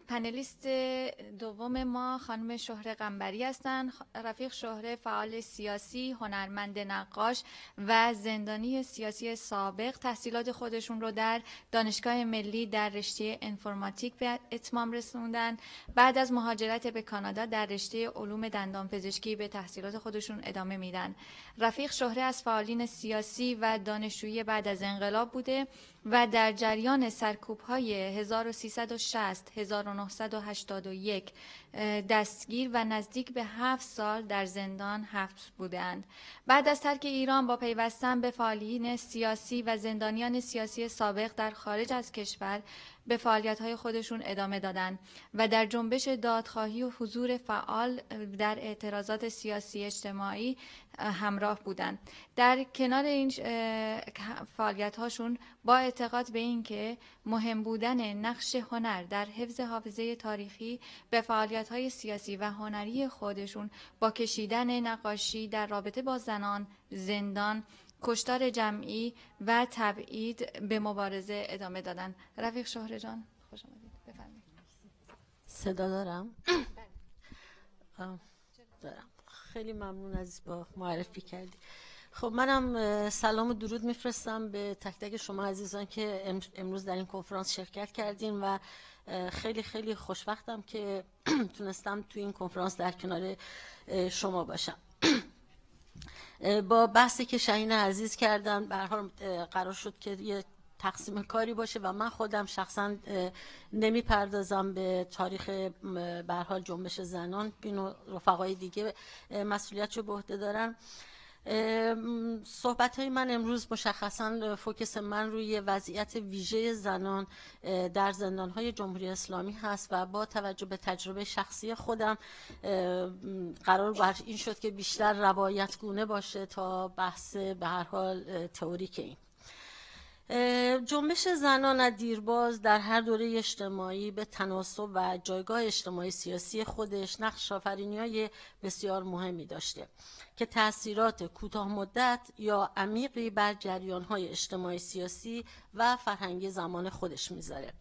پنلیست دوم ما خانم شهره قنبری هستند. رفیق شهره فعال سیاسی، هنرمند نقاش و زندانی سیاسی سابق. تحصیلات خودشون رو در دانشگاه ملی در رشته انفرماتیک به اتمام رسوندن. بعد از مهاجرت به کانادا در رشته علوم دندانپزشکی به تحصیلات خودشون ادامه میدن. رفیق شهره از فعالین سیاسی و دانشجویی بعد از انقلاب بوده و در جریان سرکوب‌های 1360 1981 دستگیر و نزدیک به 7 سال در زندان حبس بودند. بعد از ترک ایران با پیوستن به فعالین سیاسی و زندانیان سیاسی سابق در خارج از کشور به فعالیت‌های خودشون ادامه دادند و در جنبش دادخواهی و حضور فعال در اعتراضات سیاسی اجتماعی همراه بودند. در کنار این فعالیت‌هاشون با اعتقاد به این که مهم بودن نقش هنر در حفظ حافظه تاریخی، به فعالیت‌های سیاسی و هنری خودشون با کشیدن نقاشی در رابطه با زنان، زندان، کشتار جمعی و تبعید به مبارزه ادامه دادن. رفیق شهره جان خوش آمدید، بفرمایید. صدا دارم؟ دارم. خیلی ممنون از با معرفی کردی. خب منم سلام و درود میفرستم به تک تک شما عزیزان که امروز در این کنفرانس شرکت کردین و خیلی خیلی خوشوقتم که تونستم تو این کنفرانس در کنار شما باشم. با بحثی که شاهین عزیز کردن به هر حال قرار شد که یه تقسیم کاری باشه و من خودم شخصا نمیپردازم به تاریخ به هر حال جنبش زنان، بین رفقای دیگه مسئولیتشو به عهده دارن. صحبت‌های من امروز مشخصاً فوکس من روی وضعیت ویژه زنان در زندان‌های جمهوری اسلامی هست و با توجه به تجربه شخصی خودم قرار بر این شد که بیشتر روایتگونه باشه تا بحث به هر حال تئوریک. این جنبش زنان از دیرباز در هر دوره اجتماعی به تناسب و جایگاه اجتماعی سیاسی خودش نقش آفرینی‌های بسیار مهمی داشته که تأثیرات کوتاه مدت یا عمیقی بر جریان‌های اجتماعی سیاسی و فرهنگی زمان خودش میذاره.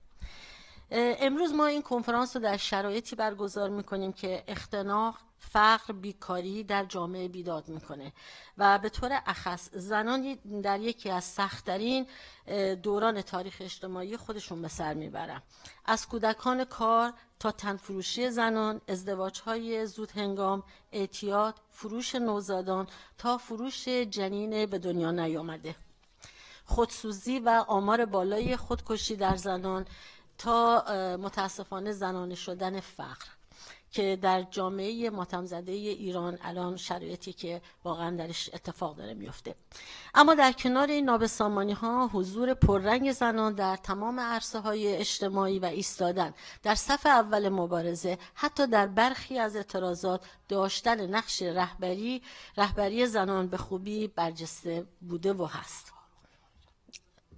امروز ما این کنفرانس رو در شرایطی برگزار میکنیم که اختناق، فقر، بیکاری در جامعه بیداد میکنه و به طور اخص زنانی در یکی از سخت‌ترین دوران تاریخ اجتماعی خودشون به سر میبرن. از کودکان کار تا تنفروشی زنان، ازدواج‌های زود هنگام، اعتیاد، فروش نوزادان تا فروش جنین به دنیا نیامده، خودسوزی و آمار بالای خودکشی در زنان تا متاسفانه زنانه شدن فقر که در جامعه ماتم زده ایران الان شرایطی که واقعا درش اتفاق داره میفته. اما در کنار این نابسامانی ها حضور پررنگ زنان در تمام عرصه های اجتماعی و ایستادن در صف اول مبارزه، حتی در برخی از اعتراضات داشتن نقش رهبری زنان به خوبی برجسته بوده و هست.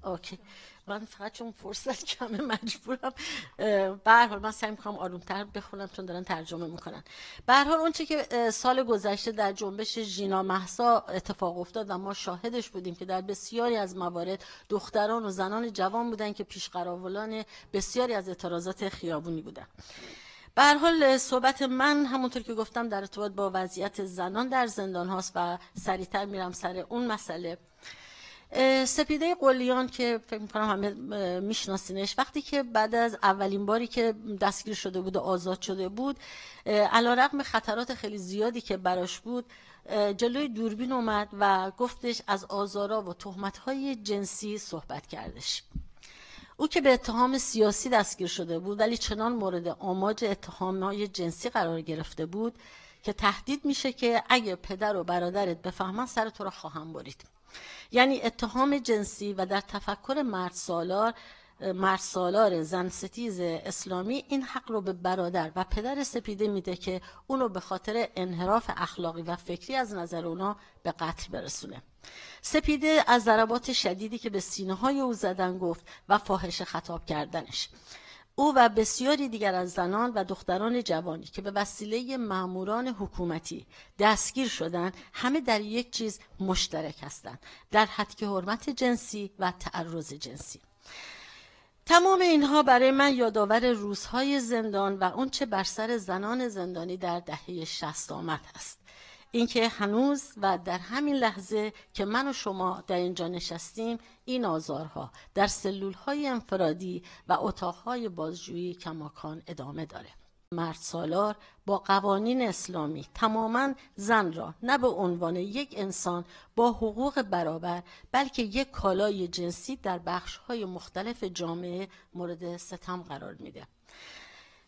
اوکی. من فقط چون فرصت کمه مجبورم به هر حال من سعی می‌کنم آروم‌تر بخونم چون دارن ترجمه میکنن. به هر حال اون چه که سال گذشته در جنبش ژینا مهسا اتفاق افتاد و ما شاهدش بودیم که در بسیاری از موارد دختران و زنان جوان بودن که پیشقراولان بسیاری از اعتراضات خیابونی بودن. به هر حال صحبت من همونطور که گفتم در ارتباط با وضعیت زنان در زندان هاست و سریعتر میرم سر اون مسئله. سپیده قلیان که فکر می‌کنم همه میشناسینش، وقتی که بعد از اولین باری که دستگیر شده بود و آزاد شده بود، علیرغم خطرات خیلی زیادی که براش بود جلوی دوربین اومد و گفتش از آزارا و تهمت‌های جنسی صحبت کردش. او که به اتهام سیاسی دستگیر شده بود ولی چنان مورد آماج اتهام‌های جنسی قرار گرفته بود که تهدید میشه که اگه پدر و برادرت بفهمن سر تو رو خواهم برید. یعنی اتهام جنسی و در تفکر مرد سالار زن ستیز اسلامی این حق رو به برادر و پدر سپیده میده که اونو به خاطر انحراف اخلاقی و فکری از نظر اونا به قتل برسونه. سپیده از ضربات شدیدی که به سینه های او زدن گفت و فاحشه خطاب کردنش. او و بسیاری دیگر از زنان و دختران جوانی که به وسیله ماموران حکومتی دستگیر شدند همه در یک چیز مشترک هستند، در هتک حرمت جنسی و تعرض جنسی. تمام اینها برای من یادآور روزهای زندان و اون چه بر سر زنان زندانی در دهه 60 آمد است. اینکه هنوز و در همین لحظه که من و شما در اینجا نشستیم، این آزارها در سلولهای انفرادی و اتاقهای بازجویی کماکان ادامه داره. مرد سالار با قوانین اسلامی تماما زن را نه به عنوان یک انسان با حقوق برابر، بلکه یک کالای جنسی در بخش‌های مختلف جامعه مورد ستم قرار میده.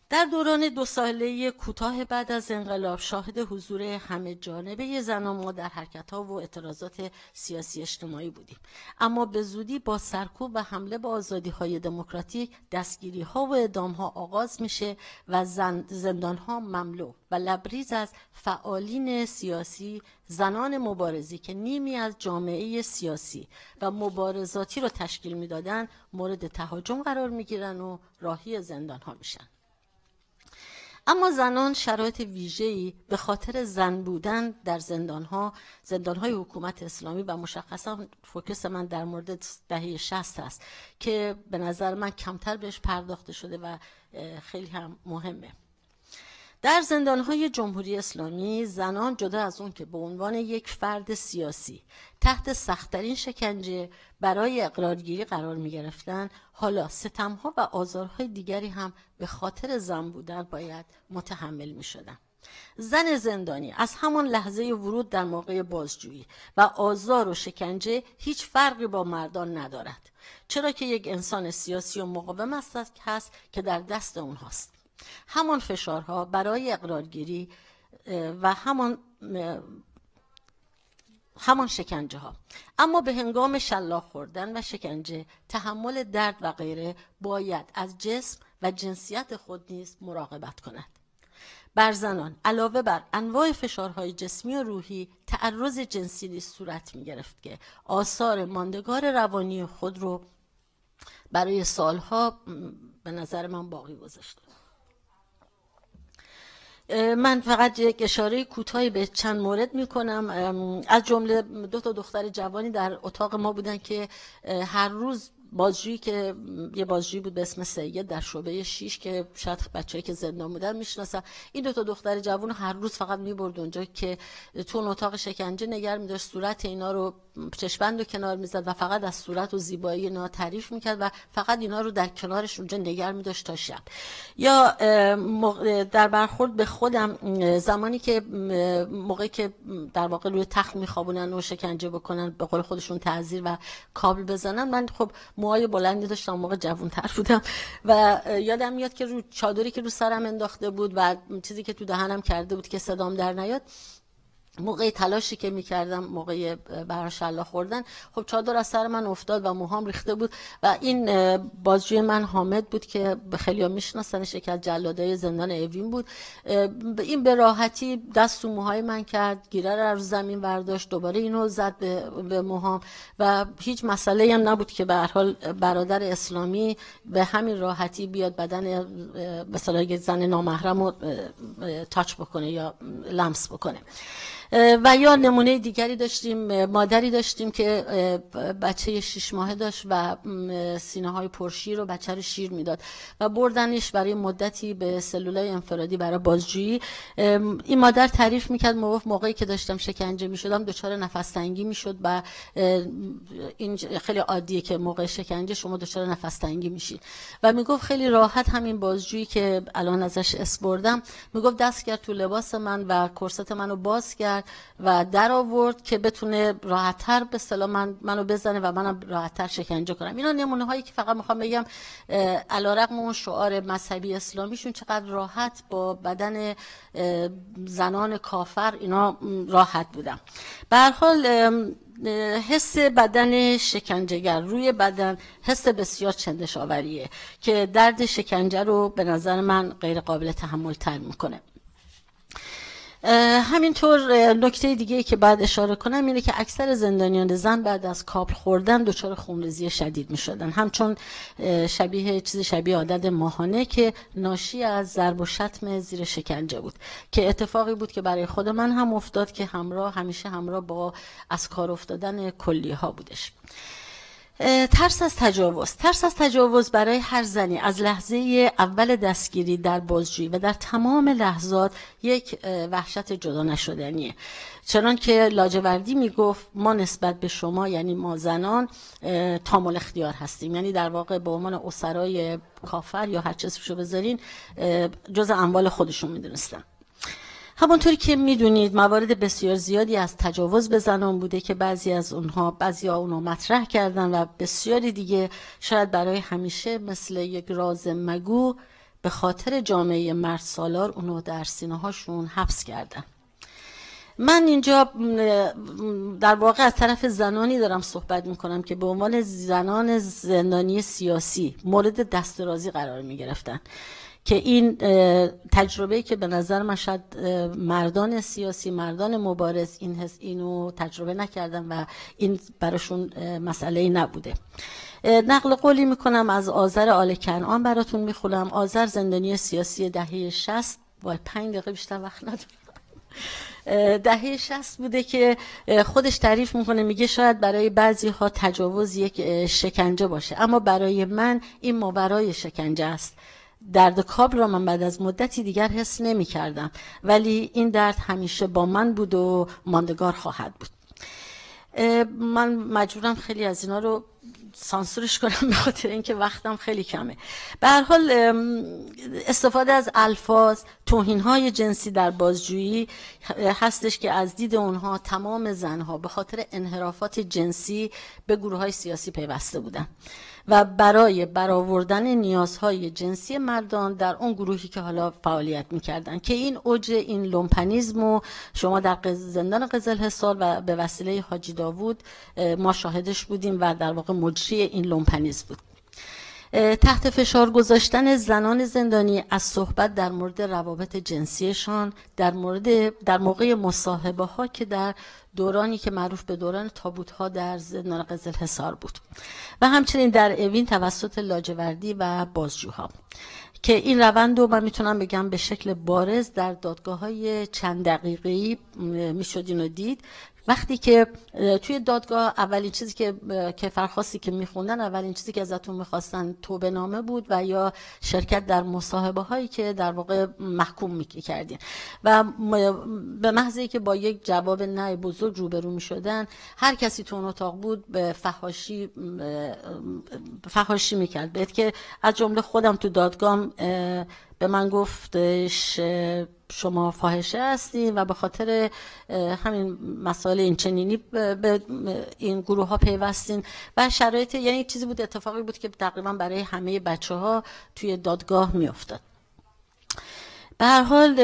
در دوران 2 ساله کوتاه بعد از انقلاب شاهد حضور همه جانبه زن و ما در حرکت‌ها و اعتراضات سیاسی اجتماعی بودیم، اما به زودی با سرکوب و حمله به آزادی‌های دموکراتیک دستگیری‌ها و اعدام‌ها آغاز میشه و زندان‌ها مملو و لبریز از فعالین سیاسی، زنان مبارزی که نیمی از جامعه سیاسی و مبارزاتی رو تشکیل میدادن مورد تهاجم قرار میگیرن و راهی زندان‌ها میشن. اما زنان شرایط ویژه‌ای به خاطر زن بودن در زندان‌های حکومت اسلامی و مشخصا فوکس من در مورد دهه 60 است که به نظر من کمتر بهش پرداخته شده و خیلی هم مهمه. در زندان‌های جمهوری اسلامی زنان جدا از اون که به عنوان یک فرد سیاسی تحت سخت‌ترین شکنجه برای اقرارگیری قرار می‌گرفتند، حالا ستم‌ها و آزارهای دیگری هم به خاطر زن بودن باید متحمل می‌شدند. زن زندانی از همان لحظه ورود در موقع بازجویی و آزار و شکنجه هیچ فرقی با مردان ندارد، چرا که یک انسان سیاسی و مقاوم هست که در دست اونهاست. همان فشارها برای اقرارگیری و همان شکنجه ها، اما به هنگام شلاق خوردن و شکنجه، تحمل درد و غیره باید از جسم و جنسیت خود نیز مراقبت کند. بر زنان علاوه بر انواع فشارهای جسمی و روحی تعرض جنسی نیز صورت می گرفت که آثار ماندگار روانی خود رو برای سالها به نظر من باقی گذاشته. من فقط یک اشاره کوتاهی به چند مورد میکنم. از جمله 2 دختر جوانی در اتاق ما بودن که هر روز بازجویی که یه بازجویی بود به اسم سید در شعبه 6 که شاید بچه‌ای که زندان بودن میشناسن، این 2 دختر جوان هر روز فقط میبرد اونجا که تو اون اتاق شکنجه نگار می‌داشت، صورت اینا رو چشم‌بند رو کنار میزد و فقط از صورت و زیبایی اینا تعریف میکرد و فقط اینا رو در کنارش اونجا نگار می‌داشت تا شب. یا در برخورد به خودم زمانی که موقعی که در واقع روی تخت میخوابونن و شکنجه بکنن، به قول خودشون تعذیر و کابل بزنن، من خب موهای بلندی داشتم، موقع جوان‌تر بودم و یادم میاد که رو چادری که رو سرم انداخته بود و چیزی که تو دهنم کرده بود که صدام در نیاد، موقع تلاشی که میکردم موقع برای شلاق خوردن، خب چادر از سر من افتاد و موهام ریخته بود و این بازجوی من حامد بود که خیلی‌ها میشناسنش، یکی از جلادای زندان اوین بود. این به راحتی دست و موهای من کرد، گیره رو از زمین برداشت، دوباره اینو زد به موهام و هیچ مسئله‌ای هم نبود که به هر حال برادر اسلامی به همین راحتی بیاد بدن مثلا یک زن نامحرم رو تاچ بکنه یا لمس بکنه. و یا نمونه دیگری داشتیم، مادری داشتیم که بچه 6 ماهه داشت و سینه های پرشیر و بچه رو شیر میداد و بردنش برای مدتی به سلولای انفرادی برای بازجویی. این مادر تعریف میکرد موقعی که داشتم شکنجه میشدم دچار نفس تنگی میشد و این خیلی عادیه که موقع شکنجه شما دچار نفس تنگی میشید و میگفت خیلی راحت همین بازجویی که الان ازش اسپردم، میگفت دست کرد تو لباس من و کرست منو باز کرد و در آورد که بتونه راحت‌تر به اصطلاح منو بزنه و منم راحت‌تر شکنجه کنم. اینا نمونه هایی که فقط میخوام بگم علیرغم اون شعار مذهبی اسلامیشون چقدر راحت با بدن زنان کافر اینا راحت بودن. به هر حال حس بدن شکنجهگر روی بدن حس بسیار چندشاوریه که درد شکنجه رو به نظر من غیر قابل تحمل تر میکنه. همینطور نکته دیگه که بعد اشاره کنم اینه که اکثر زندانیان زن بعد از کابل خوردن دچار خونریزی شدید می شدن، همچون شبیه عادت ماهانه که ناشی از ضرب و شتم زیر شکنجه بود که اتفاقی بود که برای خود من هم افتاد که همیشه همراه با از کار افتادن کلیه ها بودش. ترس از تجاوز برای هر زنی از لحظه اول دستگیری در بازجویی و در تمام لحظات یک وحشت جدا نشدنیه. چنان که لاجوردی میگفت ما نسبت به شما، یعنی ما زنان، تام الاختیار هستیم، یعنی در واقع به عنوان اسرای کافر یا هر چیزشو بذارین جز اموال خودشون میدونستن. همونطوری که میدونید موارد بسیار زیادی از تجاوز به زنان بوده که بعضی اونها مطرح کردن و بسیاری دیگه شاید برای همیشه مثل یک راز مگو به خاطر جامعه مرد سالار اونو در سینه هاشون حبس کردن. من اینجا در واقع از طرف زنانی دارم صحبت میکنم که به عنوان زنان زندانی سیاسی مورد دسترازی قرار میگرفتن، که این تجربه‌ای که به نظر من شاید مردان سیاسی، مردان مبارز اینو تجربه نکردن و این براشون مسئله‌ای نبوده. نقل قولی میکنم از آذر آل کنعان براتون میخونم. آذر زندانی سیاسی دهه 60، وای 5 دقیقه بیشتر وقت ندارم، دهه 60 بوده که خودش تعریف میکنه، میگه شاید برای بعضی ها تجاوز یک شکنجه باشه، اما برای من این ماورای شکنجه است. درد کاب را من بعد از مدتی دیگر حس نمی کردم، ولی این درد همیشه با من بود و ماندگار خواهد بود. من مجبورم خیلی از اینا رو سانسورش کنم به خاطر اینکه وقتم خیلی کمه. به هر حال استفاده از الفاظ، توهین‌های جنسی در بازجویی هستش که از دید اونها تمام زنها به خاطر انحرافات جنسی به گروه‌های سیاسی پیوسته بودن و برای برآوردن نیازهای جنسی مردان در اون گروهی که حالا فعالیت می‌کردن، که این اوج این لومپنیسم شما در زندان قزلحصار و به وسیله حاجی داوود ما شاهدش بودیم و در واقع مجری این لومپنیسم بود. تحت فشار گذاشتن زنان زندانی از صحبت در مورد روابط جنسیشان در موقع مصاحبه ها که در دورانی که معروف به دوران تابوت ها در زندان قزلحصار بود و همچنین در اوین توسط لاجوردی و بازجوها، که این روند رو من میتونم بگم به شکل بارز در دادگاه های چند دقیقه‌ای میشد اینو دید. وقتی که توی دادگاه اولین چیزی که کفرخواستی که میخوندن، اولین چیزی که ازتون میخواستن توبه نامه بود و یا شرکت در مصاحبه هایی که در واقع محکوم میکردین و به محضی که با یک جواب نه بزرگ روبرو میشدن، هر کسی تو اون اتاق بود به فحاشی میکرد. بهت که از جمله خودم تو دادگاه به من گفتش شما فاحشه هستین و به خاطر همین مسائل این چنینی به این گروه ها پیوستین و شرایط، یعنی چیزی بود، اتفاقی بود که تقریبا برای همه بچه ها توی دادگاه می افتاد. به هر حال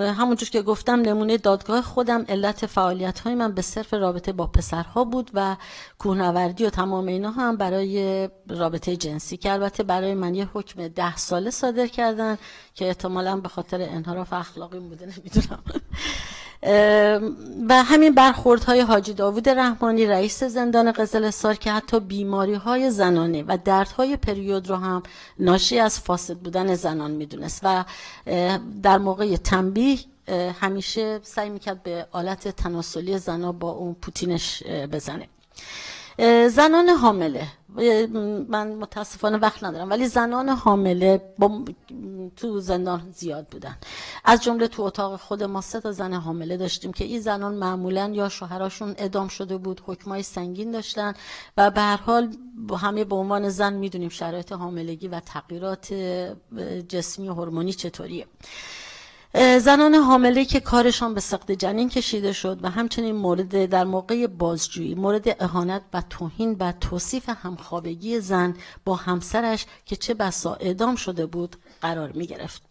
همونجور که گفتم نمونه دادگاه خودم، علت فعالیت های من به صرف رابطه با پسرها بود و کوهنوردی و تمام اینا هم برای رابطه جنسی، که البته برای من یه حکم 10 ساله صادر کردن که احتمالاً به خاطر انحراف اخلاقی بوده، نمیدونم. و همین برخوردهای حاجی داوود رحمانی رئیس زندان قزلحصار که حتی بیماری‌های زنانه و دردهای پریود رو هم ناشی از فاسد بودن زنان میدونست و در موقع تنبیه همیشه سعی میکرد به آلت تناسلی زنا با اون پوتینش بزنه. زنان حامله، من متاسفانه وقت ندارم، ولی زنان حامله تو زندان زیاد بودن. از جمله تو اتاق خود ما 3 تا زن حامله داشتیم که این زنان معمولا یا شوهراشون اعدام شده بود، حکمای سنگین داشتن و به هر حال همه به عنوان زن میدونیم شرایط حاملگی و تغییرات جسمی و هورمونی چطوریه. زنان حامله که کارشان به سقط جنین کشیده شد و همچنین در موقع بازجویی مورد اهانت و توهین و توصیف همخوابگی زن با همسرش که چه بسا اعدام شده بود قرار می گرفت.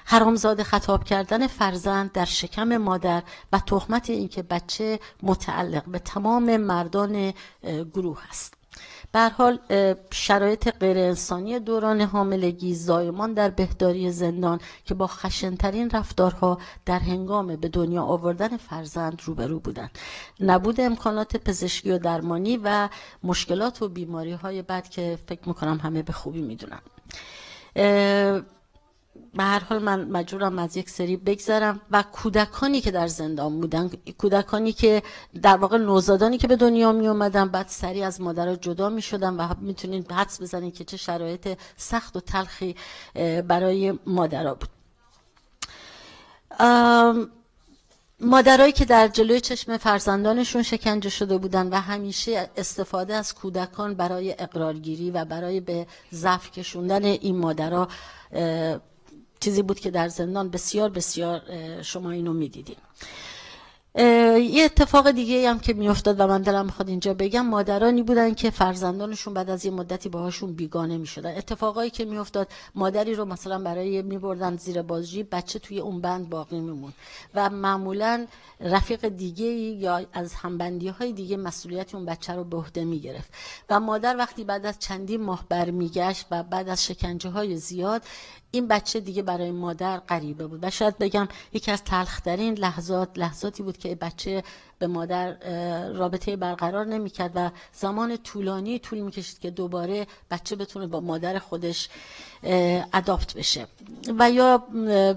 حرامزاده خطاب کردن فرزند در شکم مادر و تهمت اینکه بچه متعلق به تمام مردان گروه است. به هر حال شرایط غیر انسانی دوران حاملگی زایمان در بهداری زندان که با خشن‌ترین رفتارها در هنگام به دنیا آوردن فرزند روبرو بودند، نبود امکانات پزشکی و درمانی و مشکلات و بیماری‌های بعد که فکر می‌کنم همه به خوبی می‌دونن. به هر حال من مجبورم از یک سری بگذرم و کودکانی که در زندان بودن، کودکانی که در واقع نوزادانی که به دنیا می اومدن بعد سریع از مادرها جدا می شدن و میتونید حدس بزنید که چه شرایط سخت و تلخی برای مادرها بود. مادرایی که در جلوی چشم فرزندانشون شکنجه شده بودن و همیشه استفاده از کودکان برای اقرارگیری و برای به ضعف کشوندن این مادرها چیزی بود که در زندان بسیار بسیار شما اینو میدیدین. یه اتفاق دیگه هم که میافتاد و من دلم میخواد اینجا بگم، مادرانی بودن که فرزندانشون بعد از یه مدتی باهاشون بیگانه میشدن. اتفاقایی که میافتاد، مادری رو مثلا برای میبردن زیر بازجویی، بچه توی اون بند باقی میموند و معمولا رفیق دیگه یا از همبندی های دیگه مسئولیت اون بچه رو به عهده میگرفت و مادر وقتی بعد از چندین ماه برمیگشت و بعد از شکنجه های زیاد، این بچه دیگه برای مادر غریبه بود و شاید بگم یکی از تلخترین لحظاتی بود که بچه به مادر رابطه برقرار نمی‌کرد و زمان طول می‌کشید که دوباره بچه بتونه با مادر خودش اداپت بشه. و یا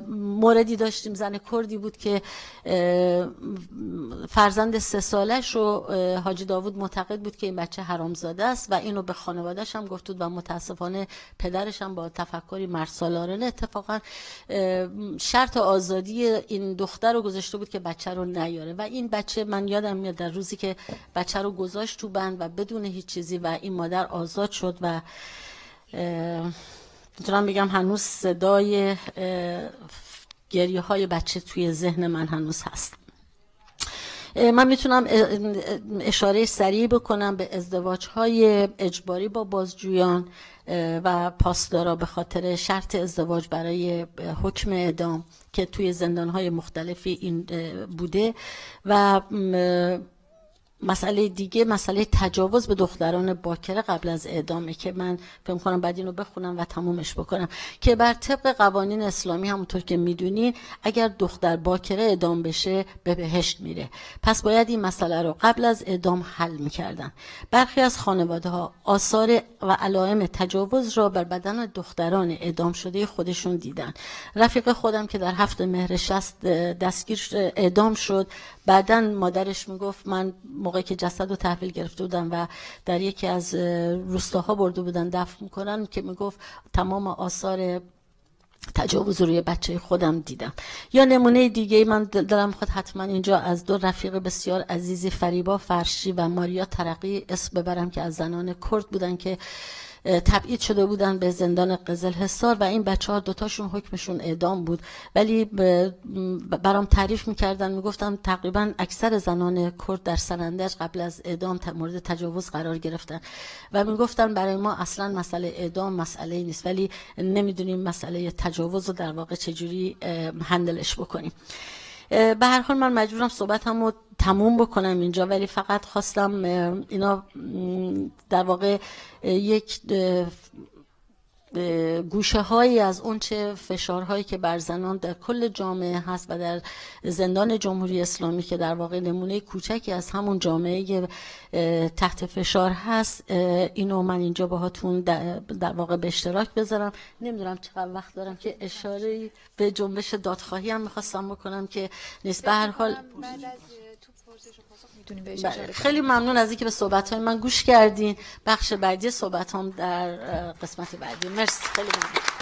موردی داشتیم، زن کردی بود که فرزند 3 سالش رو حاجی داوود معتقد بود که این بچه حرامزاده است و اینو به خانواده‌اش هم گفت بود و متاسفانه پدرش هم با تفکری مردسالارانه اتفاقا شرط آزادی این دختر رو گذاشته بود که بچه رو نیاره و این بچه، من یادم میاد در روزی که بچه رو گذاشت تو بند و بدون هیچ چیزی و این مادر آزاد شد و میتونم بگم هنوز صدای گریه های بچه توی ذهن من هنوز هست. من میتونم اشاره سریع بکنم به ازدواج‌های اجباری با بازجویان و پاسدارا به خاطر شرط ازدواج برای حکم اعدام که توی زندان‌های مختلفی این بوده و مسئله دیگه، مسئله تجاوز به دختران باکره قبل از اعدامه که من فکر می‌کنم بعد اینو بخونم و تمومش بکنم که بر طبق قوانین اسلامی همونطور که میدونین اگر دختر باکره اعدام بشه به بهشت میره، پس باید این مسئله رو قبل از اعدام حل میکردن. برخی از خانواده‌ها آثار و علائم تجاوز را بر بدن دختران اعدام شده خودشون دیدن. رفیق خودم که در 7 مهر 60 دستگیر اعدام شد، بعداً مادرش میگفت من موقعی که جسد رو تحویل گرفته بودن و در یکی از روستاها برده بودن دفن میکنن که میگفت تمام آثار تجاوز روی بچه خودم دیدم. یا نمونه دیگه من دلم خود حتما اینجا از 2 رفیق بسیار عزیزی، فریبا فرشی و ماریا ترقی اسم ببرم که از زنان کرد بودن که تبعید شده بودن به زندان قزلحصار و این بچه‌ها 2 تاشون حکمشون اعدام بود، ولی برام تعریف می‌کردن، میگفتن تقریبا اکثر زنان کرد در سنندج قبل از اعدام مورد تجاوز قرار گرفتن و میگفتن برای ما اصلا مسئله اعدام مسئله نیست، ولی نمیدونیم مسئله تجاوز رو در واقع چجوری هندلش بکنیم. به هر حال من مجبورم صحبتمو تموم بکنم اینجا، ولی فقط خواستم اینا در واقع یک گوشه هایی از اون چه فشارهایی که بر زنان در کل جامعه هست و در زندان جمهوری اسلامی که در واقع نمونه کوچکی از همون جامعه تحت فشار هست، اینو من اینجا باهاتون در واقع به اشتراک بذارم. نمیدونم چقدر وقت دارم که اشاره به جنبش دادخواهی هم میخواستم بکنم که نیست. به هر حال خیلی ممنون از اینکه به صحبت‌های من گوش کردین. بخش بعدی صحبتام در قسمت بعدی. مرسی، خیلی ممنون.